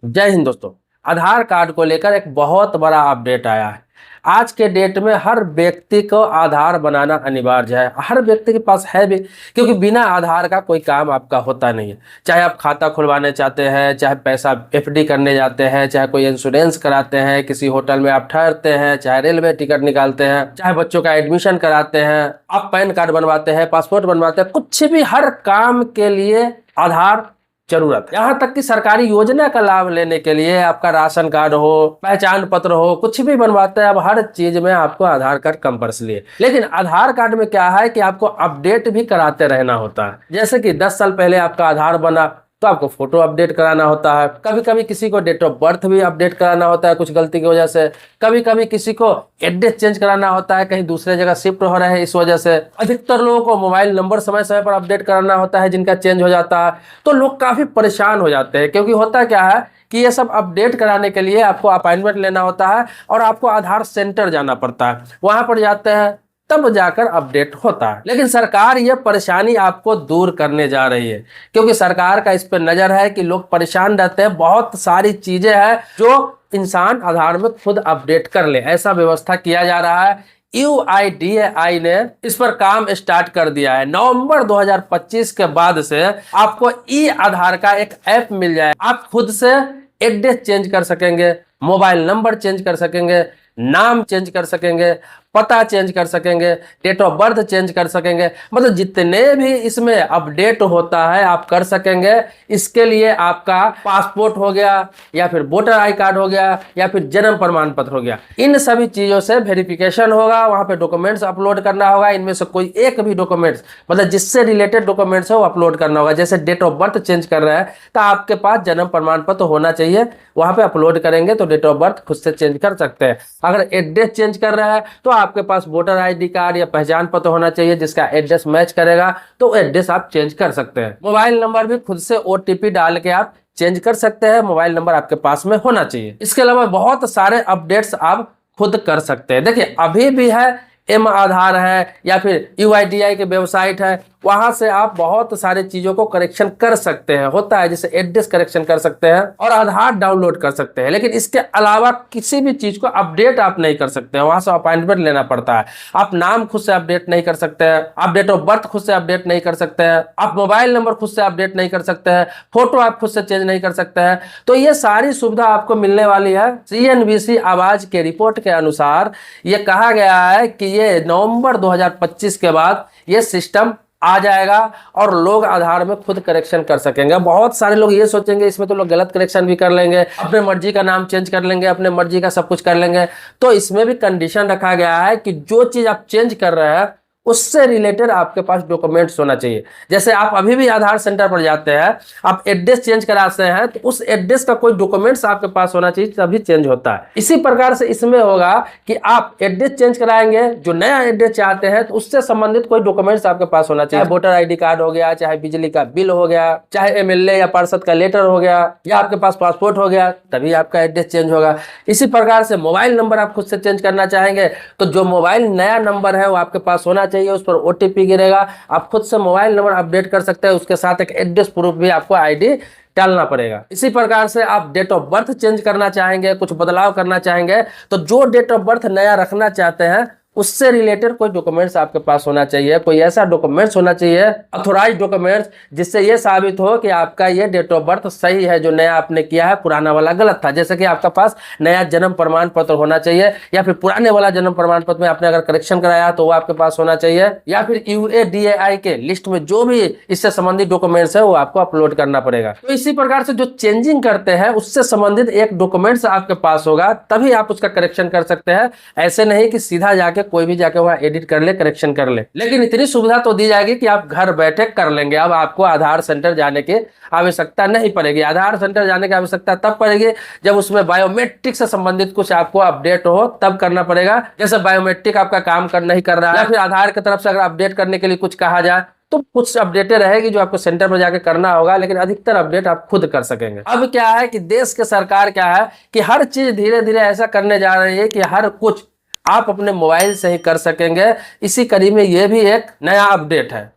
जय हिंद दोस्तों। आधार कार्ड को लेकर एक बहुत बड़ा अपडेट आया है। आज के डेट में हर व्यक्ति को आधार बनाना अनिवार्य है। हर व्यक्ति के पास है भी, क्योंकि बिना आधार का कोई काम आपका होता नहीं है। चाहे आप खाता खुलवाने चाहते हैं, चाहे पैसा एफडी करने जाते हैं, चाहे कोई इंश्योरेंस कराते हैं, किसी होटल में आप ठहरते हैं, चाहे रेलवे टिकट निकालते हैं, चाहे बच्चों का एडमिशन कराते हैं, आप पैन कार्ड बनवाते हैं, पासपोर्ट बनवाते हैं, कुछ भी हर काम के लिए आधार जरूरत है। यहाँ तक कि सरकारी योजना का लाभ लेने के लिए आपका राशन कार्ड हो, पहचान पत्र हो, कुछ भी बनवाते हैं, अब हर चीज में आपको आधार कार्ड कंपल्सरी है। लेकिन आधार कार्ड में क्या है कि आपको अपडेट भी कराते रहना होता है। जैसे कि 10 साल पहले आपका आधार बना तो आपको फोटो अपडेट कराना होता है। कभी कभी किसी को डेट ऑफ बर्थ भी अपडेट कराना होता है कुछ गलती की वजह से। कभी कभी किसी को एड्रेस चेंज कराना होता है, कहीं दूसरे जगह शिफ्ट हो रहे हैं इस वजह से। अधिकतर लोगों को मोबाइल नंबर समय समय पर अपडेट कराना होता है जिनका चेंज हो जाता है। तो लोग काफी परेशान हो जाते हैं, क्योंकि होता क्या है कि ये सब अपडेट कराने के लिए आपको अपॉइंटमेंट लेना होता है और आपको आधार सेंटर जाना पड़ता है। वहां पर जाते हैं तब जाकर अपडेट होता है। लेकिन सरकार ये परेशानी आपको दूर करने जा रही है, क्योंकि सरकार का इस पर नजर है कि लोग परेशान रहते हैं। बहुत सारी चीजें हैं जो इंसान आधार में खुद अपडेट कर ले, ऐसा व्यवस्था किया जा रहा है। UIDAI ने इस पर काम स्टार्ट कर दिया है। नवंबर 2025 के बाद से आपको ई आधार का एक ऐप मिल जाए। आप खुद से एड्रेस चेंज कर सकेंगे, मोबाइल नंबर चेंज कर सकेंगे, नाम चेंज कर सकेंगे, पता चेंज कर सकेंगे, डेट ऑफ बर्थ चेंज कर सकेंगे। मतलब जितने भी इसमें अपडेट होता है आप कर सकेंगे। इसके लिए आपका पासपोर्ट हो गया, या फिर वोटर आई कार्ड हो गया, या फिर जन्म प्रमाण पत्र हो गया, इन सभी चीजों से वेरिफिकेशन होगा। वहां पे डॉक्यूमेंट्स अपलोड करना होगा। इनमें से कोई एक भी डॉक्यूमेंट्स, मतलब जिससे रिलेटेड डॉक्यूमेंट्स है वो अपलोड करना होगा। जैसे डेट ऑफ बर्थ चेंज कर रहा है तो आपके पास जन्म प्रमाण पत्र होना चाहिए। वहां पे अपलोड करेंगे तो डेट ऑफ बर्थ खुद से चेंज कर सकते हैं। अगर एड्रेस चेंज कर रहा है तो आपके पास वोटर आईडी कार्ड या पहचान पत्र होना चाहिए जिसका एड्रेस मैच करेगा, तो एड्रेस आप चेंज कर सकते हैं। मोबाइल नंबर भी खुद से OTP डाल के आप चेंज कर सकते हैं। मोबाइल नंबर आपके पास में होना चाहिए। इसके अलावा बहुत सारे अपडेट्स आप खुद कर सकते हैं। देखिए अभी भी है एम आधार है, या फिर UIDAI की वेबसाइट है, वहां से आप बहुत सारे चीजों को करेक्शन कर सकते हैं। होता है जैसे एड्रेस करेक्शन कर सकते हैं और आधार डाउनलोड कर सकते हैं। लेकिन इसके अलावा किसी भी चीज को अपडेट आप नहीं कर सकते हैं, वहां से अपॉइंटमेंट लेना पड़ता है। आप नाम खुद से अपडेट नहीं कर सकते हैं, आप डेट ऑफ बर्थ खुद से अपडेट नहीं कर सकते हैं, आप मोबाइल नंबर खुद से अपडेट नहीं कर सकते हैं, फोटो आप खुद से चेंज नहीं कर सकते हैं। तो ये सारी सुविधा आपको मिलने वाली है। CNBC आवाज के रिपोर्ट के अनुसार ये कहा गया है कि ये नवंबर 2025 के बाद ये सिस्टम आ जाएगा और लोग आधार में खुद करेक्शन कर सकेंगे। बहुत सारे लोग ये सोचेंगे इसमें तो लोग गलत करेक्शन भी कर लेंगे, अपने मर्जी का नाम चेंज कर लेंगे, अपने मर्जी का सब कुछ कर लेंगे। तो इसमें भी कंडीशन रखा गया है कि जो चीज आप चेंज कर रहे हैं उससे रिलेटेड आपके पास डॉक्यूमेंट्स होना चाहिए। जैसे आप अभी भी आधार सेंटर पर जाते हैं, आप एड्रेस चेंज कराते हैं तो उस एड्रेस का कोई डॉक्यूमेंट्स आपके पास होना चाहिए, तभी चेंज होता है। इसी प्रकार से इसमें होगा कि आप एड्रेस चेंज कराएंगे, जो नया एड्रेस चाहते हैं तो उससे संबंधित कोई डॉक्यूमेंट्स आपके पास होना चाहिए। वोटर आईडी कार्ड हो गया, चाहे बिजली का बिल हो गया, चाहे MLA या पार्षद का लेटर हो गया, या आपके पास पासपोर्ट हो गया, तभी आपका एड्रेस चेंज होगा। इसी प्रकार से मोबाइल नंबर आप खुद से चेंज करना चाहेंगे तो जो मोबाइल नया नंबर है वो आपके पास होना चाहिए, उस पर OTP गिरेगा। आप खुद से मोबाइल नंबर अपडेट कर सकते हैं, उसके साथ एक एड्रेस प्रूफ भी आपको ID डालना पड़ेगा। इसी प्रकार से आप डेट ऑफ बर्थ चेंज करना चाहेंगे, कुछ बदलाव करना चाहेंगे, तो जो डेट ऑफ बर्थ नया रखना चाहते हैं उससे रिलेटेड कोई डॉक्यूमेंट्स आपके पास होना चाहिए। कोई ऐसा डॉक्यूमेंट्स होना चाहिए, अथोराइज डॉक्यूमेंट्स, जिससे ये साबित हो कि आपका ये डेट ऑफ बर्थ सही है, जो नया आपने किया है पुराना वाला गलत था। जैसे कि आपका पास नया जन्म प्रमाण पत्र होना चाहिए, या फिर पुराने वाला जन्म प्रमाण पत्र में आपने अगर करेक्शन कराया तो वो आपके पास होना चाहिए, या फिर UIDAI के लिस्ट में जो भी इससे संबंधित डॉक्यूमेंट्स है वो आपको अपलोड करना पड़ेगा। तो इसी प्रकार से जो चेंजिंग करते हैं उससे संबंधित एक डॉक्यूमेंट्स आपके पास होगा, तभी आप उसका करेक्शन कर सकते हैं। ऐसे नहीं कि सीधा जाके कोई भी जाके वहां एडिट कर ले, करेक्शन कर ले। लेकिन इतनी सुविधा तो दी जाएगी कि आप घर बैठे कर लेंगे। अब आपको आधार सेंटर जाने की आवश्यकता नहीं पड़ेगी। आधार सेंटर जाने की आवश्यकता तब पड़ेगी जब उसमें बायोमेट्रिक से संबंधित कुछ आपको अपडेट हो, तब करना पड़ेगा। जैसे बायोमेट्रिक आपका काम नहीं कर रहा है, या फिर आधार की तरफ से अगर अपडेट करने के लिए कुछ कहा जाए तो कुछ अपडेटें रहेगी जो आपको सेंटर पर जाकर करना होगा, लेकिन अधिकतर अपडेट आप खुद कर सकेंगे। अब क्या है कि देश के सरकार क्या है कि हर चीज धीरे धीरे ऐसा करने जा रही है कि हर कुछ आप अपने मोबाइल से ही कर सकेंगे। इसी कड़ी में यह भी एक नया अपडेट है।